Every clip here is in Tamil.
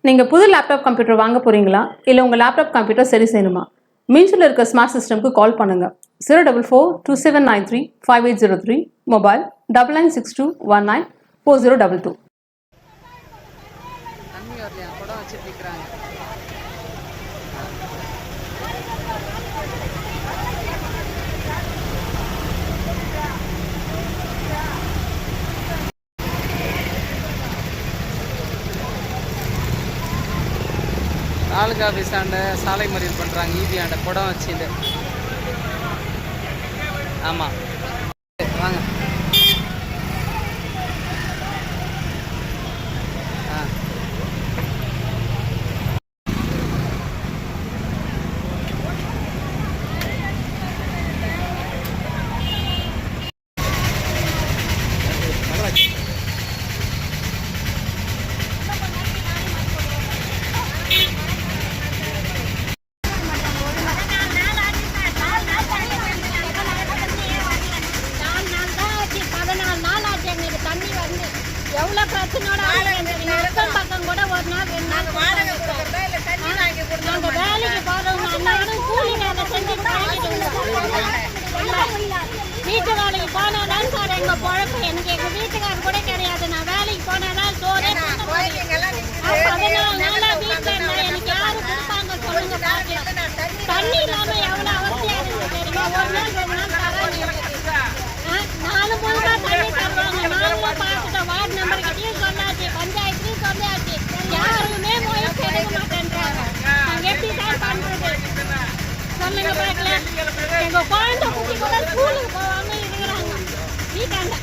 நீங்கள் புது லேப்டாப் கம்ப்யூட்டர் வாங்க போகிறீங்களா, இல்லை உங்கள் லேப்டாப் கம்ப்யூட்டர் சரி செய்யணுமா? மீன்ஸில் இருக்க ஸ்மார்ட் சிஸ்டம்க்கு கால் பண்ணுங்கள். 04427935803, மொபைல் 9962194022. தண்ணி வரலையா? குடம் வச்சுட்டு நிற்கிறாங்க. தாலுகா ஆஃபீஸ் ஆண்ட சாலை மறியல் பண்ணுறாங்க. ஈபி ஆண்ட குடம் வச்சுட்டு. ஆமாம், வாங்க. எவ்வளோ பிரச்சனையோட அக்கம் பக்கம் கூட ஒரு நாள் நாங்கள் வேலைக்கு போகிறவங்க அண்ணாலும் கூலி வேலை செஞ்சு வீட்டு வேலைக்கு போனாதான் சார் எங்கள் பொழப்பு. எனக்கு எங்கள் வீட்டுக்காரர் கூட கிடையாது. நான் வேலைக்கு போனாதான் சோறே 14 நாளாக வீட்டில் இருந்தால் எனக்கு யாரு கொடுப்பாங்க சொல்லுங்க பார்க்கலாம். தண்ணி இல்லாமல் எவ்வளோ அவசியம் இருக்குது தெரியுமா? ஒரு நாள் 2 நாள் தராங்க. 4 முழுதாக தண்ணி தருவாங்க. நாங்களும் பார்த்துட்டோம். வார்டு நம்பர் கிட்டையும் சொல்லாச்சு, பஞ்சாயத்துலையும் சொல்லாச்சு. யாருமே முயற்சி எடுக்க மாட்டேன்றாங்க. நாங்கள் எப்படி தான் பண்ணுறது சொல்லுங்க பார்க்கலாம். எங்கள் குழந்தை குட்டி கூட ஸ்கூலுக்கு போகாம இருக்கிறாங்க வீட்டாண்ட.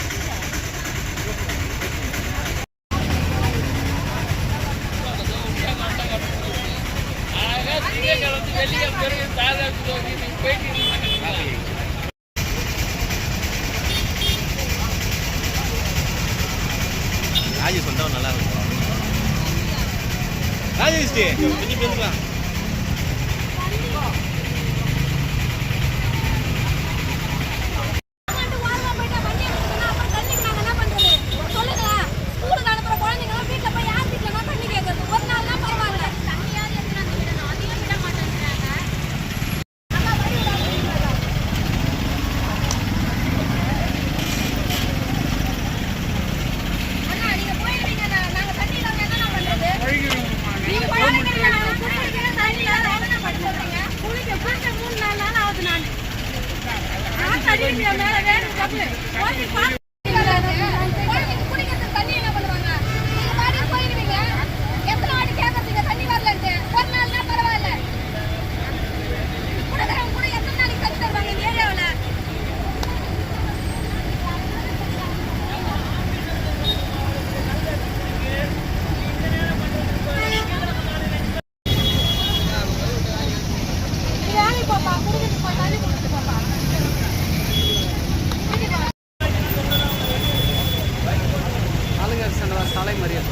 ராஜேஷ் வந்தா நல்லா இருக்கும். ராஜேஷ் கொஞ்சம் பேசலாம். சாலை மறியல்.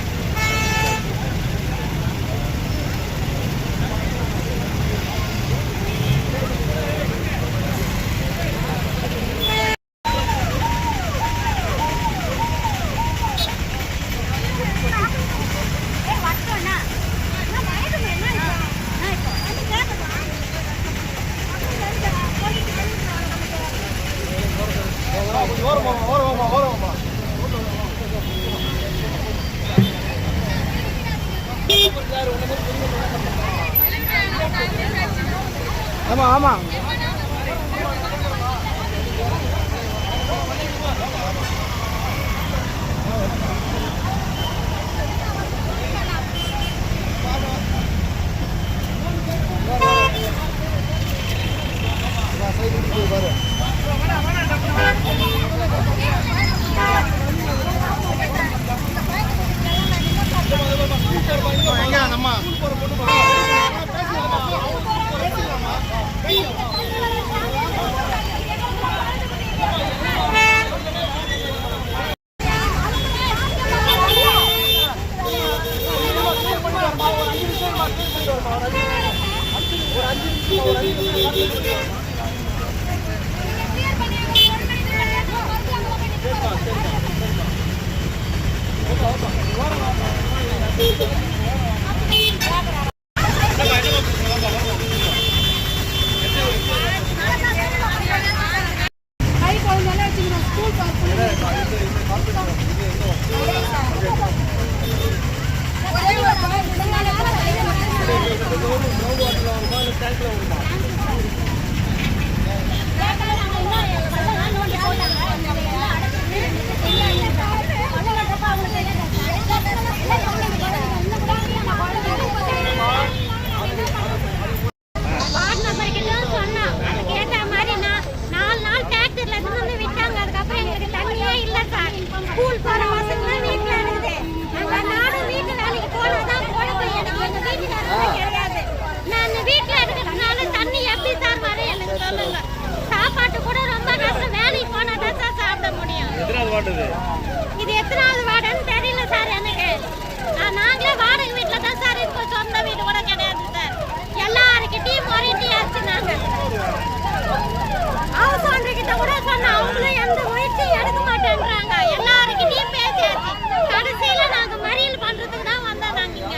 ஆமாம் ஆமாம். வார்டு மெம்பர் கிட்ட சொன்னோம். அதுக்கு ஏத்த மாதிரி 4 நாள் டிராக்டர்ல இருந்து விட்டாங்க. அதுக்கப்புறம் எங்களுக்கு தண்ணியே இல்ல சார். ஸ்கூல் போற பசங்க வீட்டுல இருக்குது. நானும் வீட்டு வேலைக்கு போனதான் பொழப்பு. எனக்கு எங்க வீட்டுல கிடையாது. நான் வீட்டுல இருக்கிறதுனால தண்ணி எப்படி சார் வரும் எனக்கு சொல்லுங்க. சாப்பாட்டு கூட ரொம்ப கஷ்டம். வேலைக்கு போனாதான் சார் சாப்பிட முடியும். இது எத்தனாவது வார்டுன்னு தெரியல சார் எனக்கு. நாங்களே வாடகை வீட்டுல தான் சார் இருக்கோம். சொந்த வீடு கூட கிடையாது சார். எல்லாருக்கிட்டையும் முறையிட்டியாச்சு நாங்க. ஹவுஸ் ஓனர் கிட்ட கூட சொன்ன, அவங்களும் எந்த முயற்சியும் எடுக்க மாட்டேன்றாங்க. எல்லாருக்கிட்டையும் பேசியாச்சு. கடைசியில நாங்க மறியல் பண்றதுக்கு தான் வந்தோம் நாங்க இங்க.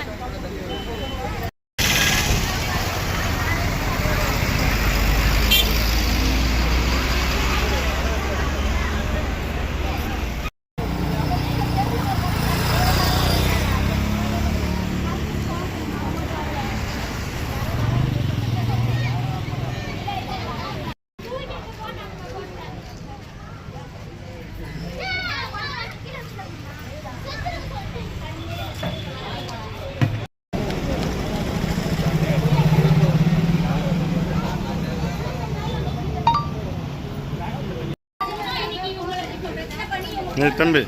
தம்பி